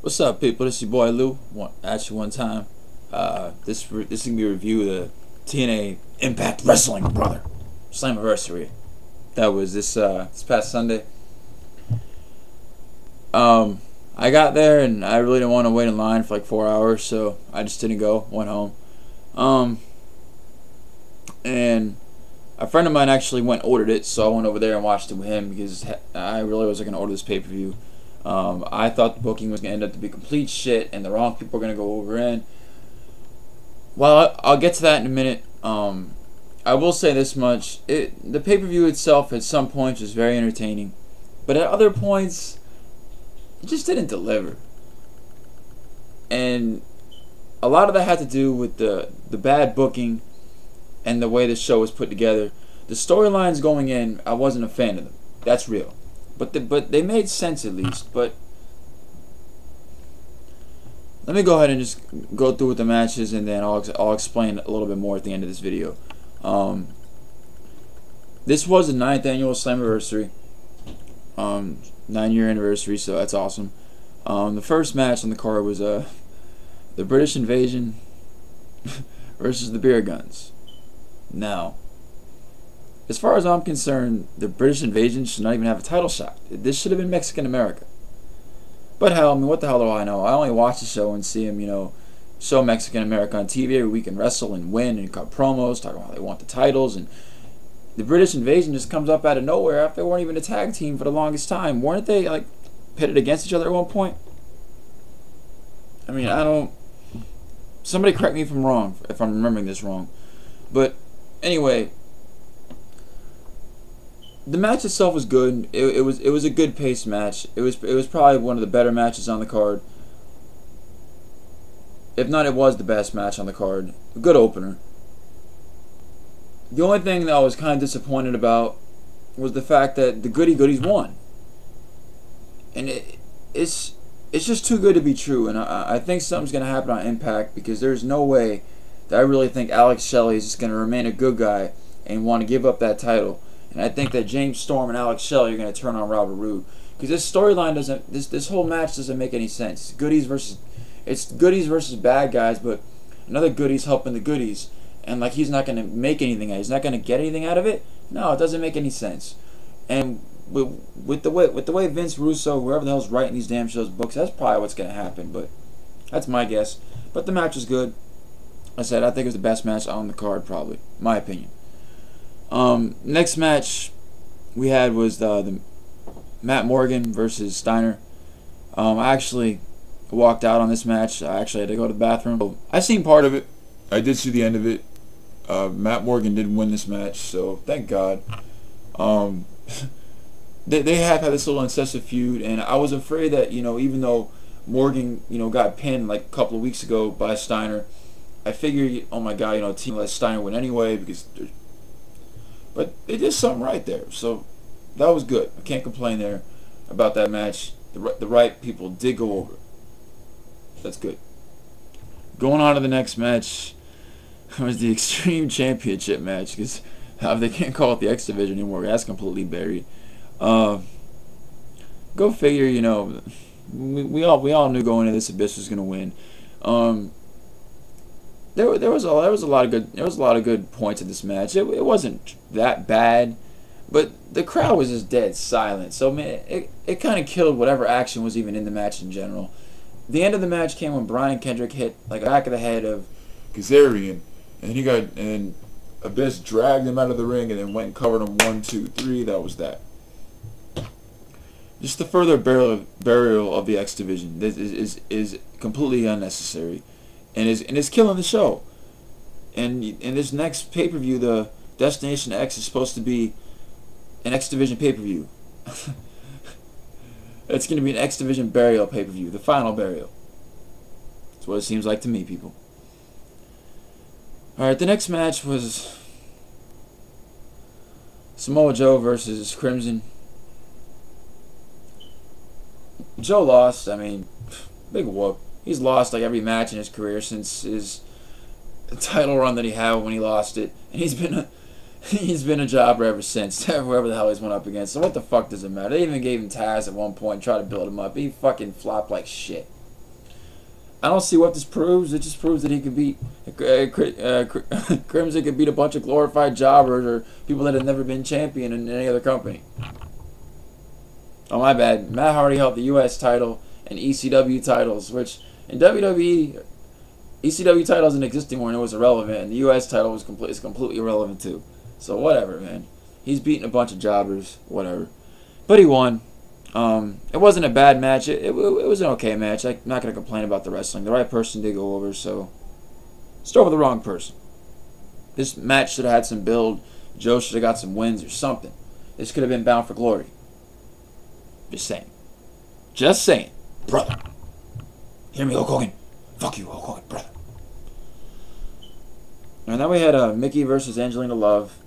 What's up, people? This is your boy Lou. Actually, one time. This is gonna be a review of the TNA Impact Wrestling brother Slammiversary. That was this past Sunday. I got there and I really didn't want to wait in line for like 4 hours, so I just didn't go. Went home. And a friend of mine actually went and ordered it, so I went over there and watched it with him because I really wasn't gonna order this pay-per-view. I thought the booking was going to end up to be complete shit and the wrong people were going to go over in. Well, I'll get to that in a minute. I will say this much. The pay-per-view itself at some points was very entertaining. But at other points, it just didn't deliver. And a lot of that had to do with the bad booking and the way the show was put together. The storylines going in, I wasn't a fan of them. That's real. But they made sense at least. But let me go ahead and just go through with the matches, and then I'll explain a little bit more at the end of this video. This was the 9th annual Slammiversary, 9-year anniversary, so that's awesome. The first match on the card was the British Invasion versus the Beer Guns. Now, as far as I'm concerned, the British Invasion should not even have a title shot. This should have been Mexican America. But hell, I mean, what the hell do I know? I only watch the show and see him, show Mexican America on TV every week and wrestle and win and cut promos, talking about how they want the titles. And the British Invasion just comes up out of nowhere after they weren't even a tag team for the longest time. Weren't they, like, pitted against each other at one point? I mean, I don't... Somebody correct me if I'm wrong, if I'm remembering this wrong. But, anyway... The match itself was good. It was a good paced match. It was probably one of the better matches on the card. If not, it was the best match on the card. A good opener. The only thing that I was kind of disappointed about was the fact that the Goody Goodies won. And it's just too good to be true. And I think something's going to happen on Impact, because there's no way that I really think Alex Shelley is just going to remain a good guy and want to give up that title. And I think that James Storm and Alex Shelley are going to turn on Robert Roode, because this storyline doesn't, this whole match doesn't make any sense. It's goodies versus bad guys, but another goodie's helping the goodies, and like he's not going to make anything out of it. He's not going to get anything out of it. No, it doesn't make any sense. And with the way Vince Russo, whoever the hell's writing these damn shows books, that's probably what's going to happen. But that's my guess. But the match was good. I said I think it was the best match on the card, probably, my opinion. Next match we had was the Matt Morgan versus Steiner. I actually walked out on this match. I actually had to go to the bathroom. I seen part of it. I did see the end of it. Matt Morgan did win this match, so thank God. They have had this little incessant feud, and I was afraid that, even though Morgan, got pinned like a couple of weeks ago by Steiner, I figured, oh my God, team let Steiner win anyway, because but they did something right there, so that was good. I can't complain there about that match. The right people did go over. That's good. Going on to the next match was the Extreme Championship match, because they can't call it the X Division anymore. That's completely buried. Go figure. We all knew going into this Abyss was gonna win. There was a lot of good points in this match. It wasn't that bad, but the crowd was just dead silent. So man, it kind of killed whatever action was even in the match in general. The end of the match came when Brian Kendrick hit like the back of the head of Kazarian, and Abyss dragged him out of the ring and then went and covered him 1, 2, 3. That was that. Just the further burial of the X Division is completely unnecessary. And is killing the show. And in this next pay-per-view, the Destination X is supposed to be an X Division pay-per-view. It's going to be an X Division burial pay-per-view, the final burial. That's what it seems like to me, people. Alright, the next match was Samoa Joe versus Crimson. Joe lost. I mean, big whoop. He's lost like every match in his career since his title run that he had when he lost it, and he's been a jobber ever since. Whoever the hell he's went up against. So what the fuck does it matter? They even gave him Taz at one point, tried to build him up. He fucking flopped like shit. I don't see what this proves. It just proves that he could beat Crimson could beat a bunch of glorified jobbers or people that have never been champion in any other company. Oh, my bad. Matt Hardy held the U.S. title and ECW titles, which in WWE, ECW title doesn't exist anymore and it was irrelevant, and the U.S. title is completely irrelevant too. So whatever, man. He's beating a bunch of jobbers, whatever. But he won. It wasn't a bad match. It was an okay match. I'm not going to complain about the wrestling. The right person did go over, so start with the wrong person. This match should have had some build. Joe should have got some wins or something. This could have been Bound for Glory. Just saying. Just saying. Brother. Hear me, Hulk Hogan. Fuck you, Hulk Hogan, brother. And then we had Mickey versus Angelina Love.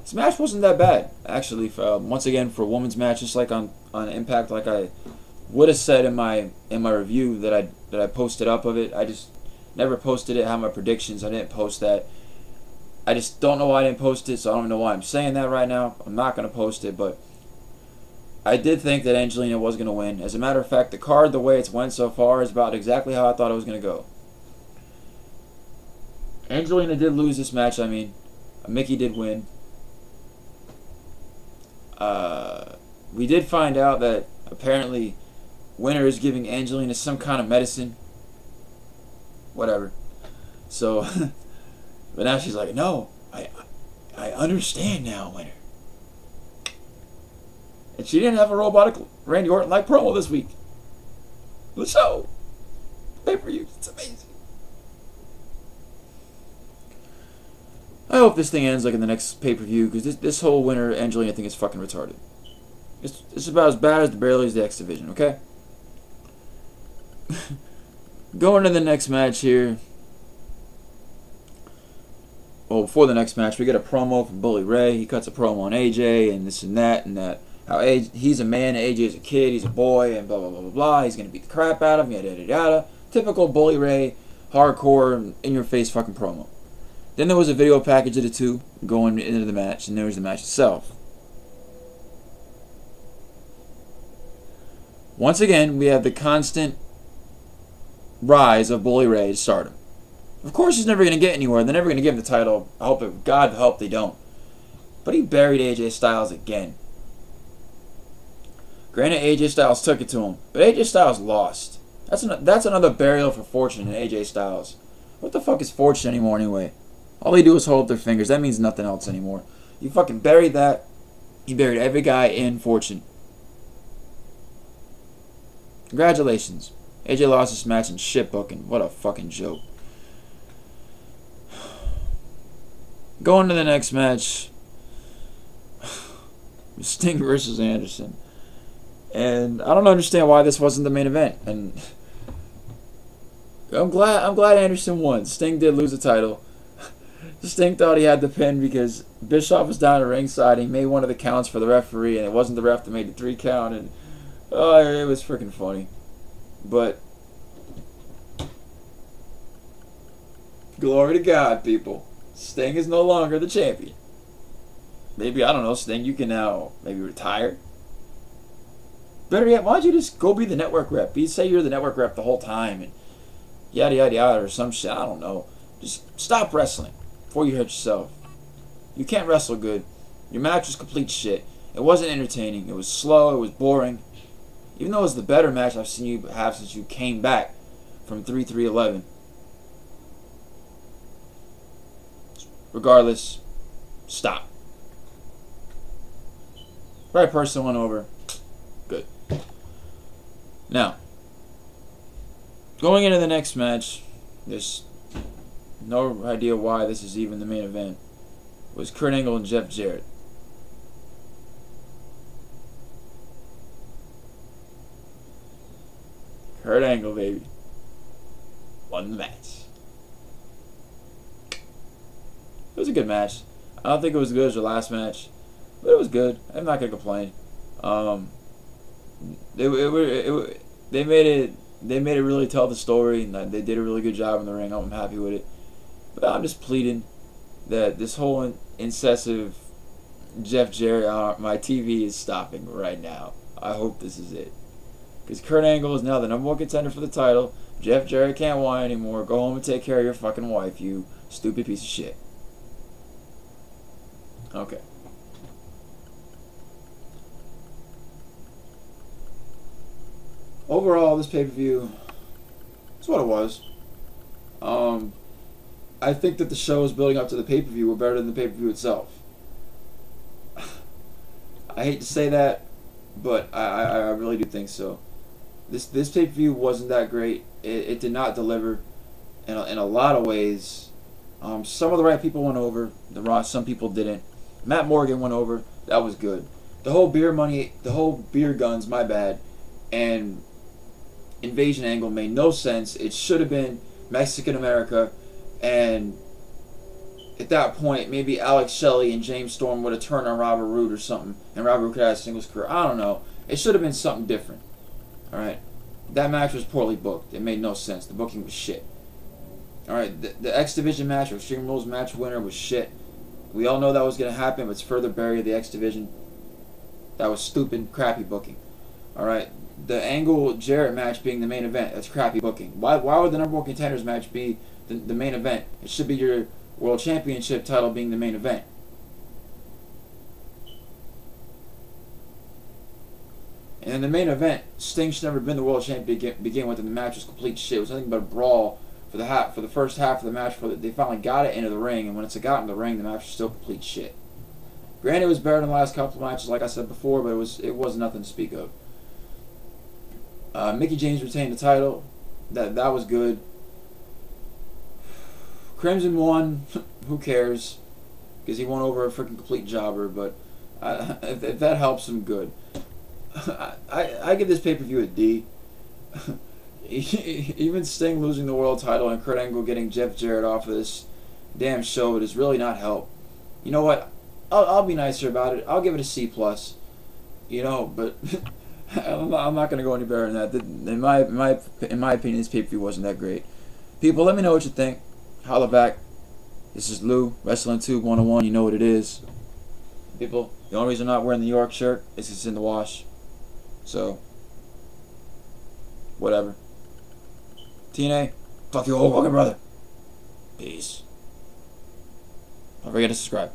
This match wasn't that bad, actually. Once again, for a women's match, just like on Impact, like I would have said in my review that I posted up of it. I just never posted it. Had my predictions. I didn't post that. I just don't know why I didn't post it, so I don't know why I'm saying that right now. I'm not going to post it, but I did think that Angelina was going to win. As a matter of fact, the card, the way it's went so far, is about exactly how I thought it was going to go. Angelina did lose this match, I mean. Mickey did win. We did find out that apparently Winner is giving Angelina some kind of medicine. Whatever. So, but now she's like, no, I understand now, Winner. And she didn't have a robotic Randy Orton-like promo this week. The show. Pay-per-view. It's amazing. I hope this thing ends like in the next pay-per-view, because this whole Winner Angelina thing is fucking retarded. It's about as bad as the Barely's the X Division, okay? Going to the next match here. Well, before the next match, we get a promo from Bully Ray. He cuts a promo on AJ and this and that. How he's a man, AJ is a kid, he's a boy, and blah, blah, blah, blah, blah. He's going to beat the crap out of him, yada, yada, yada. Typical Bully Ray, hardcore, in-your-face fucking promo. Then there was a video package of the two going into the match, and there was the match itself. Once again, we have the constant rise of Bully Ray to stardom. Of course, he's never going to get anywhere. They're never going to give him the title. I hope, God help, they don't. But he buried AJ Styles again. Granted, AJ Styles took it to him, but AJ Styles lost. That's another burial for Fortune and AJ Styles. What the fuck is Fortune anymore anyway? All they do is hold up their fingers. That means nothing else anymore. You fucking buried that. You buried every guy in Fortune. Congratulations. AJ lost this match in shitbooking. What a fucking joke. Going to the next match. Sting versus Anderson. And I don't understand why this wasn't the main event. And I'm glad Anderson won. Sting did lose the title. Sting thought he had the pin because Bischoff was down at ringside. He made one of the counts for the referee, and it wasn't the ref that made the 3 count. And it was freaking funny. But glory to God, people. Sting is no longer the champion. Maybe, I don't know, Sting, you can now maybe retire. Better yet, why don't you just go be the network rep? Say you're the network rep the whole time and yada yada yada or some shit. I don't know. Just stop wrestling before you hurt yourself. You can't wrestle good. Your match was complete shit. It wasn't entertaining. It was slow. It was boring. Even though it was the better match I've seen you have since you came back from 3-3-11. Regardless, stop. Right person went over. Good. Now, going into the next match, there's no idea why this is even the main event, was Kurt Angle and Jeff Jarrett. Kurt Angle, baby, won the match. It was a good match. I don't think it was as good as your last match, but it was good. I'm not gonna complain. They made it really tell the story, and they did a really good job in the ring. I'm happy with it. But I'm just pleading that this whole incessive Jeff Jarrett, my TV is stopping right now. I hope this is it. Because Kurt Angle is now the #1 contender for the title. Jeff Jarrett can't whine anymore. Go home and take care of your fucking wife, you stupid piece of shit. Okay. Overall, this pay-per-view is what it was. I think that the shows building up to the pay-per-view were better than the pay-per-view itself. I hate to say that, but I really do think so. This pay-per-view wasn't that great. It did not deliver in a lot of ways. Some of the right people went over. Some people didn't. Matt Morgan went over. That was good. The whole beer guns, my bad, and invasion angle made no sense. It should have been Mexican America, and at that point, maybe Alex Shelley and James Storm would have turned on Robert Roode or something, and Robert Roode could have a singles career. I don't know. It should have been something different. Alright? That match was poorly booked. It made no sense. The booking was shit. Alright? The X Division match, or Extreme Rules match winner, was shit. We all know that was going to happen, but it's further buried the X Division. That was stupid, crappy booking. Alright? The Angle Jarrett match being the main event, that's crappy booking. Why would the #1 contenders match be the main event? It should be your World Championship title being the main event. And in the main event, Sting should never have been the world champion to begin with, and the match was complete shit. It was nothing but a brawl for the first half of the match. They finally got it into the ring, and when it's got in the ring, the match was still complete shit. Granted, it was better than the last couple of matches, like I said before, but it was nothing to speak of. Mickie James retained the title. That was good. Crimson won. Who cares? Because he won over a freaking complete jobber. But if that helps him, good. I give this pay-per-view a D. Even Sting losing the world title and Kurt Angle getting Jeff Jarrett off of this damn show does really not help. You know what? I'll be nicer about it. I'll give it a C+. You know, but I'm not going to go any better than that. In my opinion, this pay-per-view wasn't that great. People, let me know what you think. Holla back. This is Lou, Wrestling Tube 101. You know what it is. People, the only reason I'm not wearing the New York shirt is it's in the wash. So, whatever. TNA, fuck you old fucking brother. Peace. Don't forget to subscribe.